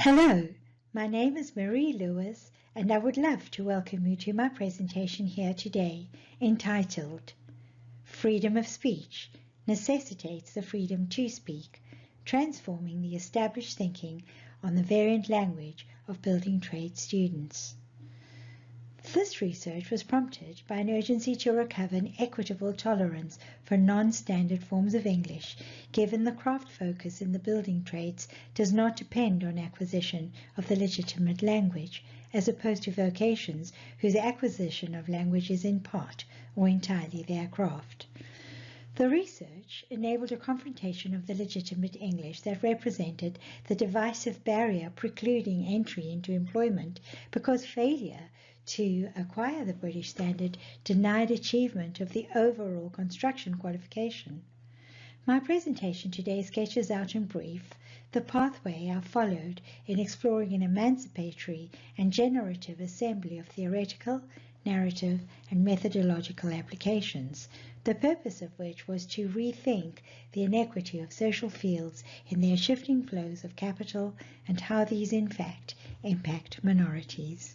Hello, my name is Marie Lewis, and I would love to welcome you to my presentation here today, entitled Freedom of Speech Necessitates the Freedom to Speak, Transforming the Established Thinking on the Variant Language of Building Trade Students. This research was prompted by an urgency to recover an equitable tolerance for non-standard forms of English, given the craft focus in the building trades does not depend on acquisition of the legitimate language, as opposed to vocations whose acquisition of language is in part or entirely their craft. The research enabled a confrontation of the legitimate English that represented the divisive barrier precluding entry into employment because failure to acquire the British standard denied achievement of the overall construction qualification. My presentation today sketches out in brief the pathway I followed in exploring an emancipatory and generative assembly of theoretical, narrative, and methodological applications, the purpose of which was to rethink the inequity of social fields in their shifting flows of capital and how these in fact impact minorities.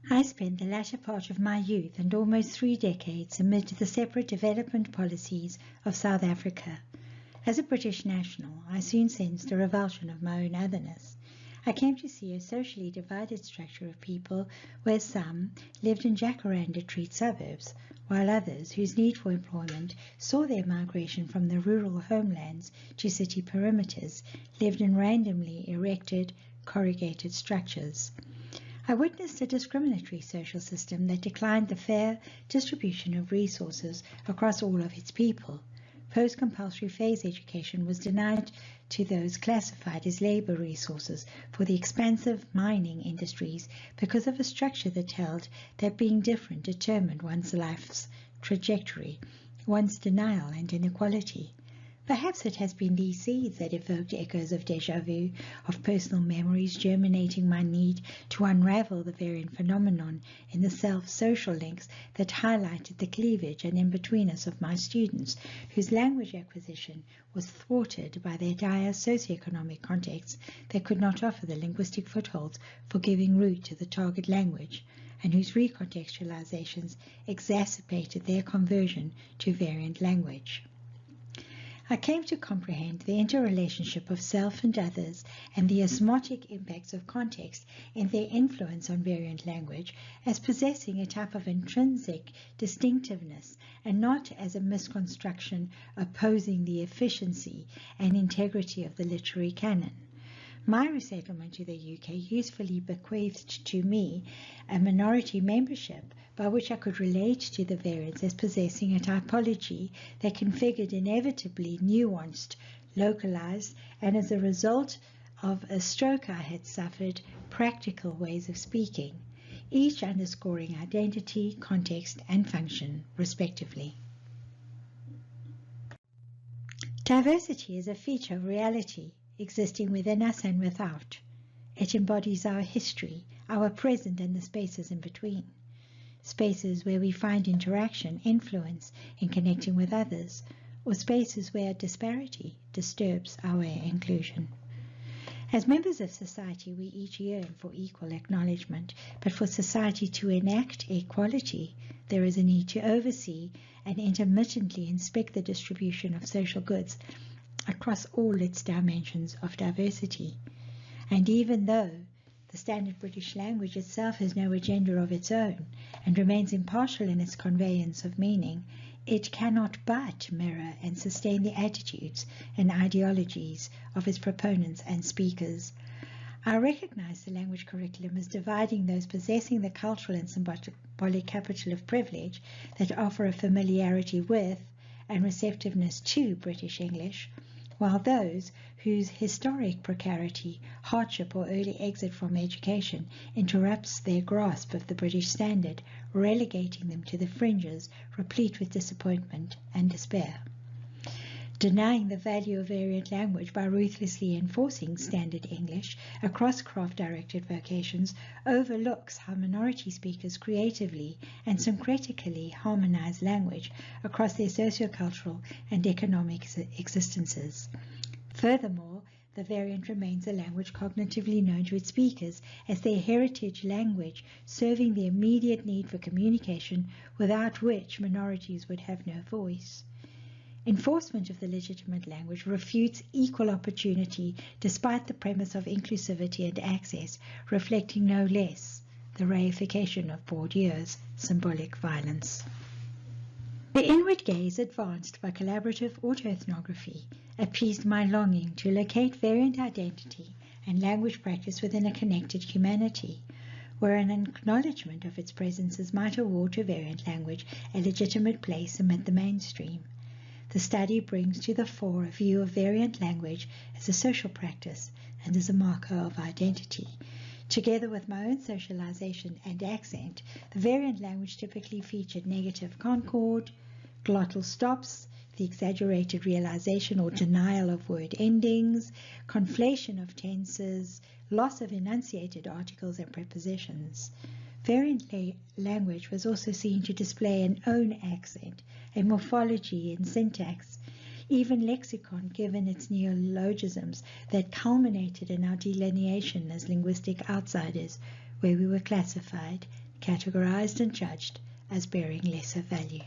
I spent the latter part of my youth and almost 3 decades amid the separate development policies of South Africa. As a British national, I soon sensed a revulsion of my own otherness. I came to see a socially divided structure of people where some lived in jacaranda-treed suburbs, while others, whose need for employment saw their migration from the rural homelands to city perimeters, lived in randomly erected, corrugated structures. I witnessed a discriminatory social system that declined the fair distribution of resources across all of its people. Post-compulsory phase education was denied to those classified as labor resources for the expansive mining industries because of a structure that held that being different determined one's life's trajectory, one's denial and inequality. Perhaps it has been these seeds that evoked echoes of déjà vu, of personal memories germinating my need to unravel the variant phenomenon in the self-social links that highlighted the cleavage and in-betweenness of my students, whose language acquisition was thwarted by their dire socioeconomic contexts that could not offer the linguistic footholds for giving root to the target language, and whose recontextualizations exacerbated their conversion to variant language. I came to comprehend the interrelationship of self and others and the osmotic impacts of context in their influence on variant language as possessing a type of intrinsic distinctiveness and not as a misconstruction opposing the efficiency and integrity of the literary canon. My resettlement to the UK usefully bequeathed to me a minority membership by which I could relate to the variants as possessing a typology that configured inevitably nuanced, localized, and as a result of a stroke I had suffered, practical ways of speaking, each underscoring identity, context, and function, respectively. Diversity is a feature of reality, existing within us and without. It embodies our history, our present, and the spaces in between. Spaces where we find interaction, influence in connecting with others, or spaces where disparity disturbs our inclusion. As members of society, we each yearn for equal acknowledgement, but for society to enact equality, there is a need to oversee and intermittently inspect the distribution of social goods across all its dimensions of diversity. And even though the standard British language itself has no agenda of its own and remains impartial in its conveyance of meaning, it cannot but mirror and sustain the attitudes and ideologies of its proponents and speakers. I recognize the language curriculum as dividing those possessing the cultural and symbolic capital of privilege that offer a familiarity with and receptiveness to British English, while those whose historic precarity, hardship, or early exit from education interrupts their grasp of the British standard, relegating them to the fringes, replete with disappointment and despair. Denying the value of variant language by ruthlessly enforcing standard English across craft-directed vocations overlooks how minority speakers creatively and syncretically harmonize language across their sociocultural and economic existences. Furthermore, the variant remains a language cognitively known to its speakers as their heritage language, serving the immediate need for communication without which minorities would have no voice. Enforcement of the legitimate language refutes equal opportunity despite the premise of inclusivity and access, reflecting no less the reification of Bourdieu's symbolic violence. The inward gaze advanced by collaborative autoethnography appeased my longing to locate variant identity and language practice within a connected humanity, where an acknowledgement of its presences might award to variant language a legitimate place amid the mainstream. The study brings to the fore a view of variant language as a social practice and as a marker of identity. Together with my own socialization and accent, the variant language typically featured negative concord, glottal stops, the exaggerated realization or denial of word endings, conflation of tenses, loss of enunciated articles and prepositions. Variant language was also seen to display an own accent, a morphology and syntax, even lexicon given its neologisms that culminated in our delineation as linguistic outsiders, where we were classified, categorized and judged as bearing lesser value.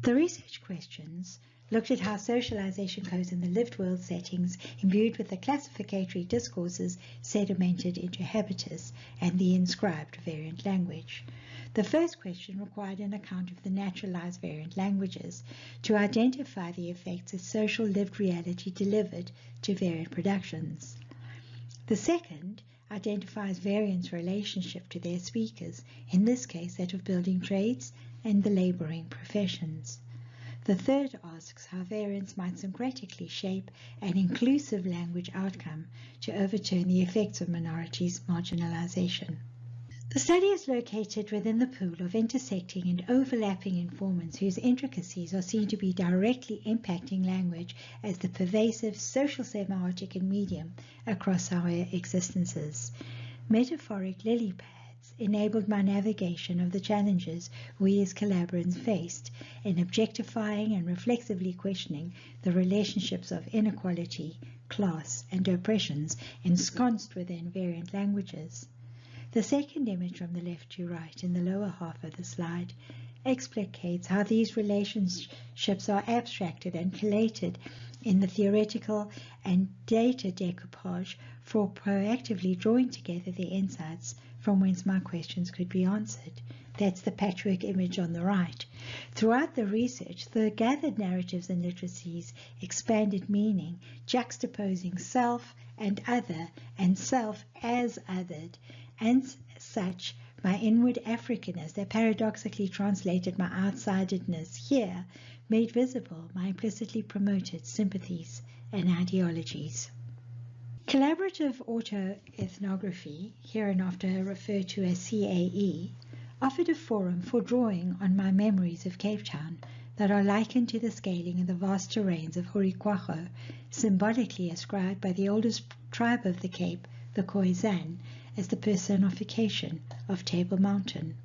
The research questions looked at how socialization goes in the lived world settings imbued with the classificatory discourses sedimented into habitus and the inscribed variant language. The first question required an account of the naturalized variant languages to identify the effects that social lived reality delivered to variant productions. The second identifies variants' relationship to their speakers, in this case that of building trades and the laboring professions. The third asks how variants might syncretically shape an inclusive language outcome to overturn the effects of minorities' marginalization. The study is located within the pool of intersecting and overlapping informants whose intricacies are seen to be directly impacting language as the pervasive social semiotic and medium across our existences. Metaphoric lily pads enabled my navigation of the challenges we as collaborants faced in objectifying and reflexively questioning the relationships of inequality, class, and oppressions ensconced within variant languages. The second image from the left to right in the lower half of the slide explicates how these relationships are abstracted and collated in the theoretical and data decoupage for proactively drawing together the insights from whence my questions could be answered. That's the patchwork image on the right. Throughout the research, the gathered narratives and literacies expanded meaning, juxtaposing self and other and self as othered, and such my inward Africanness that paradoxically translated my outsidedness here made visible my implicitly promoted sympathies and ideologies. Collaborative autoethnography, hereinafter referred to as CAE, offered a forum for drawing on my memories of Cape Town that are likened to the scaling in the vast terrains of Hurikwaho, symbolically ascribed by the oldest tribe of the Cape, the Khoisan, as the personification of Table Mountain.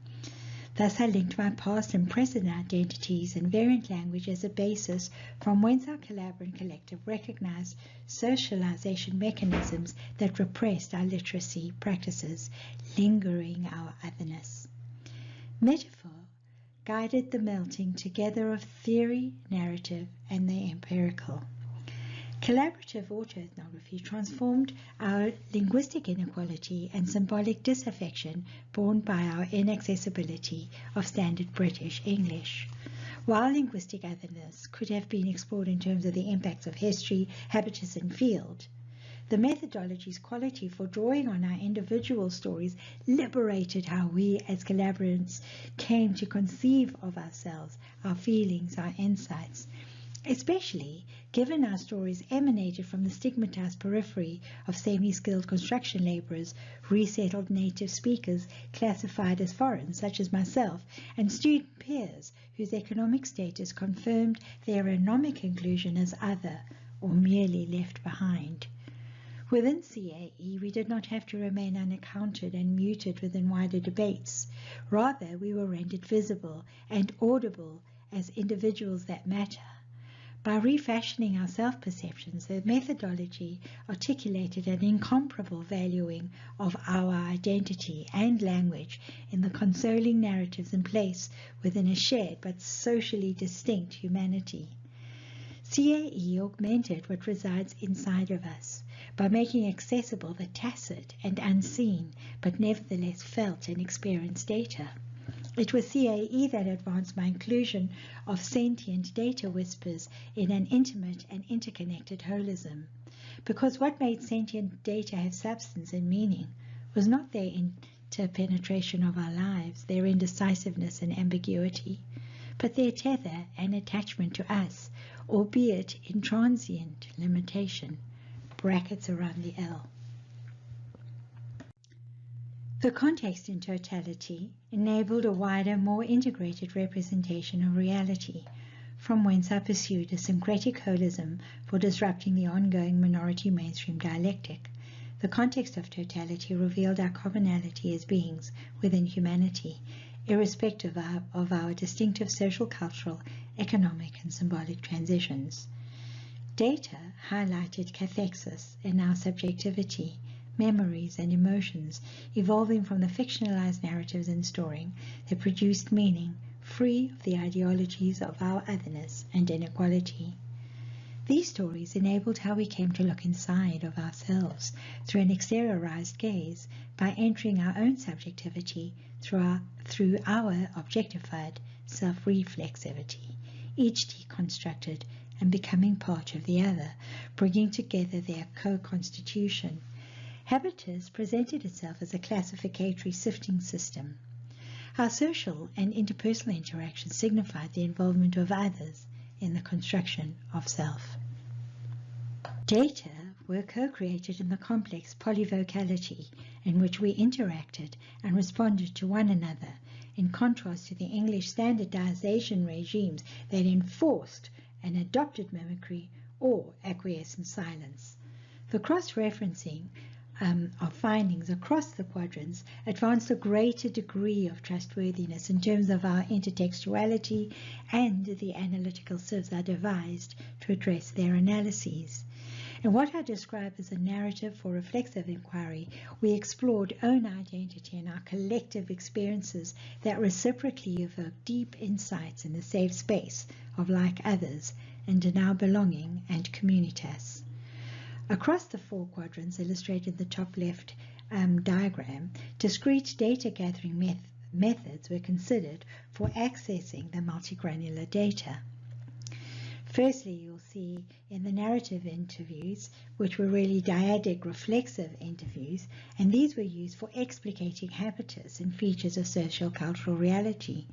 Thus I linked my past and present identities and variant language as a basis from whence our collaborative collective recognized socialization mechanisms that repressed our literacy practices, lingering our otherness. Metaphor guided the melting together of theory, narrative, and the empirical. Collaborative autoethnography transformed our linguistic inequality and symbolic disaffection borne by our inaccessibility of standard British English. While linguistic otherness could have been explored in terms of the impacts of history, habitus, and field, the methodology's quality for drawing on our individual stories liberated how we as collaborants came to conceive of ourselves, our feelings, our insights, especially given our stories emanated from the stigmatized periphery of semi-skilled construction laborers, resettled native speakers classified as foreign, such as myself, and student peers whose economic status confirmed their anomic inclusion as other or merely left behind. Within CAE, we did not have to remain unaccounted and muted within wider debates. Rather, we were rendered visible and audible as individuals that matter. By refashioning our self-perceptions, the methodology articulated an incomparable valuing of our identity and language in the consoling narratives in place within a shared but socially distinct humanity. CAE augmented what resides inside of us by making accessible the tacit and unseen, but nevertheless felt and experienced data. It was CAE that advanced my inclusion of sentient data whispers in an intimate and interconnected holism, because what made sentient data have substance and meaning was not their interpenetration of our lives, their indecisiveness and ambiguity, but their tether and attachment to us, albeit in transient limitation, brackets around the L. The context in totality enabled a wider, more integrated representation of reality, from whence I pursued a syncretic holism for disrupting the ongoing minority mainstream dialectic. The context of totality revealed our commonality as beings within humanity, irrespective of our distinctive social, cultural, economic, and symbolic transitions. Data highlighted cathexis in our subjectivity, memories and emotions evolving from the fictionalized narratives and storing that produced meaning free of the ideologies of our otherness and inequality. These stories enabled how we came to look inside of ourselves through an exteriorized gaze by entering our own subjectivity through our objectified self-reflexivity, each deconstructed and becoming part of the other, bringing together their co-constitution. Habitus presented itself as a classificatory sifting system. Our social and interpersonal interactions signified the involvement of others in the construction of self. Data were co-created in the complex polyvocality in which we interacted and responded to one another, in contrast to the English standardization regimes that enforced and adopted mimicry or acquiescent silence. The cross-referencing of findings across the quadrants advanced a greater degree of trustworthiness in terms of our intertextuality and the analytical sieves I devised to address their analyses. In what I describe as a narrative for reflexive inquiry, we explored own identity and our collective experiences that reciprocally evoke deep insights in the safe space of like others and in our belonging and communitas. Across the four quadrants illustrated in the top left diagram, discrete data gathering methods were considered for accessing the multigranular data. Firstly, you'll see in the narrative interviews, which were really dyadic reflexive interviews, and these were used for explicating habitus and features of social cultural reality.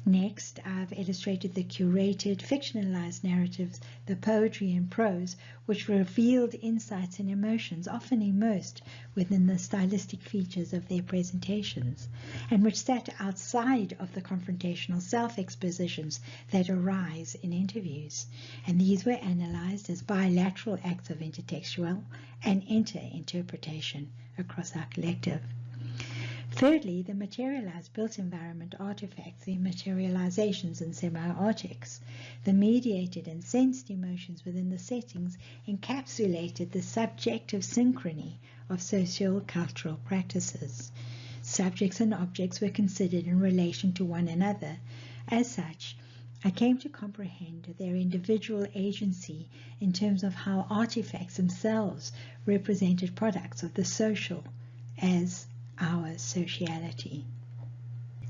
Next, I've illustrated the curated, fictionalized narratives, the poetry and prose, which revealed insights and emotions often immersed within the stylistic features of their presentations, and which sat outside of the confrontational self-expositions that arise in interviews. And these were analyzed as bilateral acts of intertextual and inter-interpretation across our collective. Thirdly, the materialized built environment artifacts, the materializations and semiotics, the mediated and sensed emotions within the settings encapsulated the subjective synchrony of socio-cultural practices. Subjects and objects were considered in relation to one another. As such, I came to comprehend their individual agency in terms of how artifacts themselves represented products of the social as our sociality.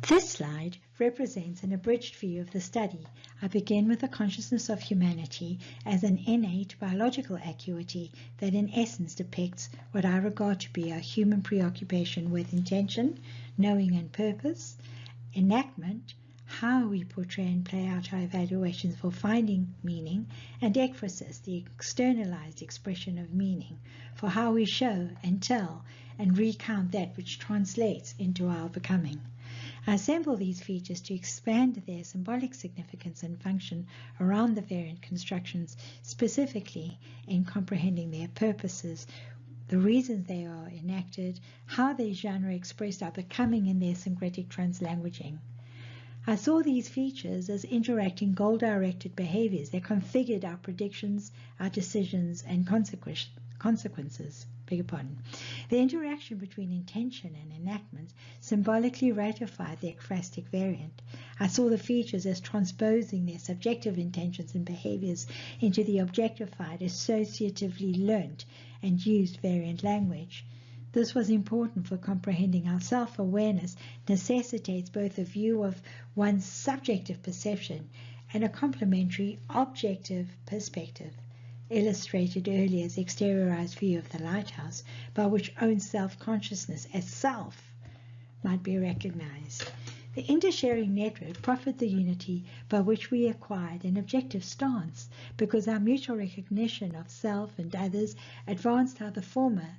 This slide represents an abridged view of the study. I begin with the consciousness of humanity as an innate biological acuity that in essence depicts what I regard to be a human preoccupation with intention, knowing and purpose, enactment, how we portray and play out our evaluations for finding meaning, and ekphrasis, the externalized expression of meaning, for how we show and tell and recount that which translates into our becoming. I assemble these features to expand their symbolic significance and function around the variant constructions, specifically in comprehending their purposes, the reasons they are enacted, how their genre expressed our becoming in their syncretic translanguaging. I saw these features as interacting goal-directed behaviors that configured our predictions, our decisions, and consequences. The interaction between intention and enactment symbolically ratified the ekphrastic variant. I saw the features as transposing their subjective intentions and behaviors into the objectified, associatively learnt and used variant language. This was important for comprehending how self-awareness necessitates both a view of one's subjective perception and a complementary objective perspective, illustrated earlier as the exteriorized view of the lighthouse, by which own self-consciousness as self might be recognized. The intersharing network proffered the unity by which we acquired an objective stance, because our mutual recognition of self and others advanced how the former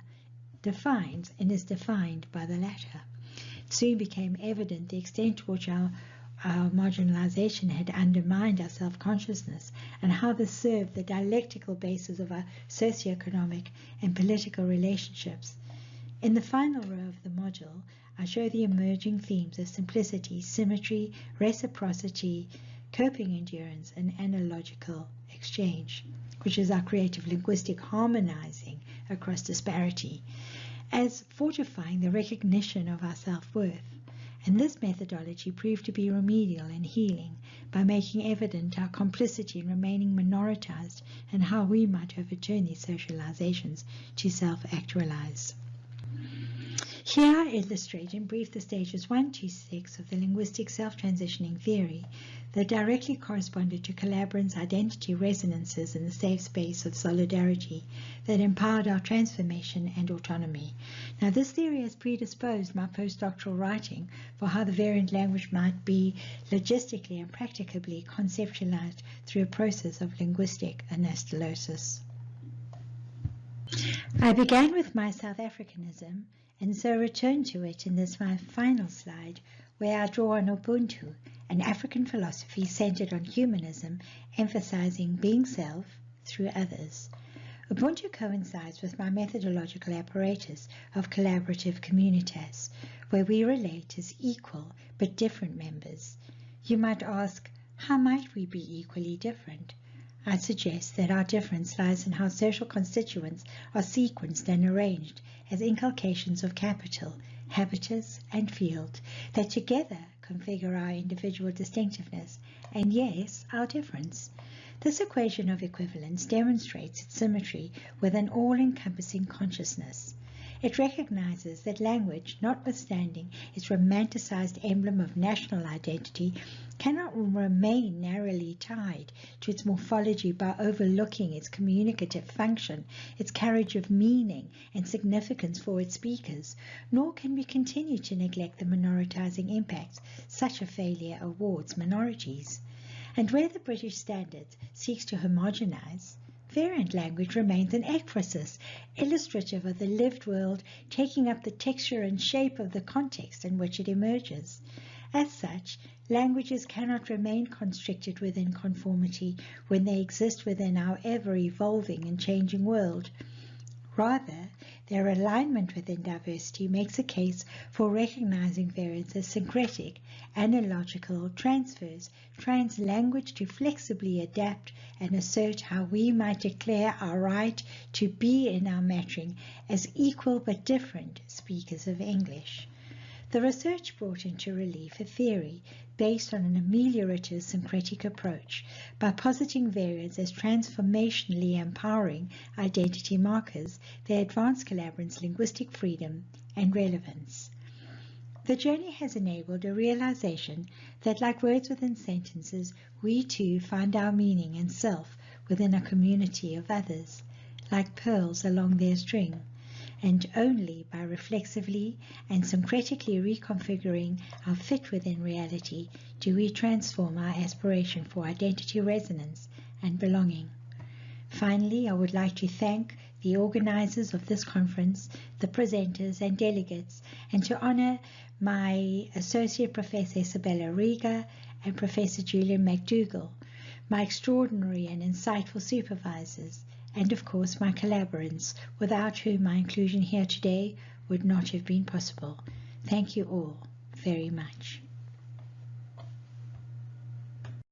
defines and is defined by the latter. It soon became evident the extent to which our marginalization had undermined our self-consciousness, and how this served the dialectical basis of our socioeconomic and political relationships. In the final row of the module, I show the emerging themes of simplicity, symmetry, reciprocity, coping endurance, and analogical exchange, which is our creative linguistic harmonizing across disparity, as fortifying the recognition of our self-worth. And this methodology proved to be remedial and healing by making evident our complicity in remaining minoritized and how we might overturn these socializations to self-actualize. Here I illustrate in brief the stages 1 to 6 of the linguistic self-transitioning theory that directly corresponded to collaborants' identity resonances in the safe space of solidarity that empowered our transformation and autonomy. Now, this theory has predisposed my postdoctoral writing for how the variant language might be logistically and practicably conceptualized through a process of linguistic anastomosis. I began with my South Africanism, and so return to it in this my final slide, where I draw on Ubuntu, an African philosophy centered on humanism, emphasizing being self through others. Ubuntu coincides with my methodological apparatus of collaborative communitas, where we relate as equal but different members. You might ask, how might we be equally different? I suggest that our difference lies in how social constituents are sequenced and arranged as inculcations of capital, habitus, and field that together configure our individual distinctiveness and, yes, our difference. This equation of equivalence demonstrates its symmetry with an all-encompassing consciousness. It recognizes that language, notwithstanding its romanticized emblem of national identity, cannot remain narrowly tied to its morphology by overlooking its communicative function, its carriage of meaning and significance for its speakers, nor can we continue to neglect the minoritizing impacts such a failure awards minorities. And where the British standard seeks to homogenize, variant language remains an ekphrasis, illustrative of the lived world, taking up the texture and shape of the context in which it emerges. As such, languages cannot remain constricted within conformity when they exist within our ever-evolving and changing world. Rather, their alignment within diversity makes a case for recognizing variance as syncretic, analogical transfers, trans-language to flexibly adapt and assert how we might declare our right to be in our matching as equal but different speakers of English. The research brought into relief a theory based on an ameliorative syncretic approach by positing variants as transformationally empowering identity markers that advance collaborants' linguistic freedom and relevance. The journey has enabled a realization that, like words within sentences, we too find our meaning and self within a community of others, like pearls along their string, and only by reflexively and syncretically reconfiguring our fit within reality do we transform our aspiration for identity resonance and belonging. Finally, I would like to thank the organizers of this conference, the presenters and delegates, and to honor my Associate Professor Isabella Riga and Professor Julian McDougall, my extraordinary and insightful supervisors, and of course my collaborants, without whom my inclusion here today would not have been possible. Thank you all very much.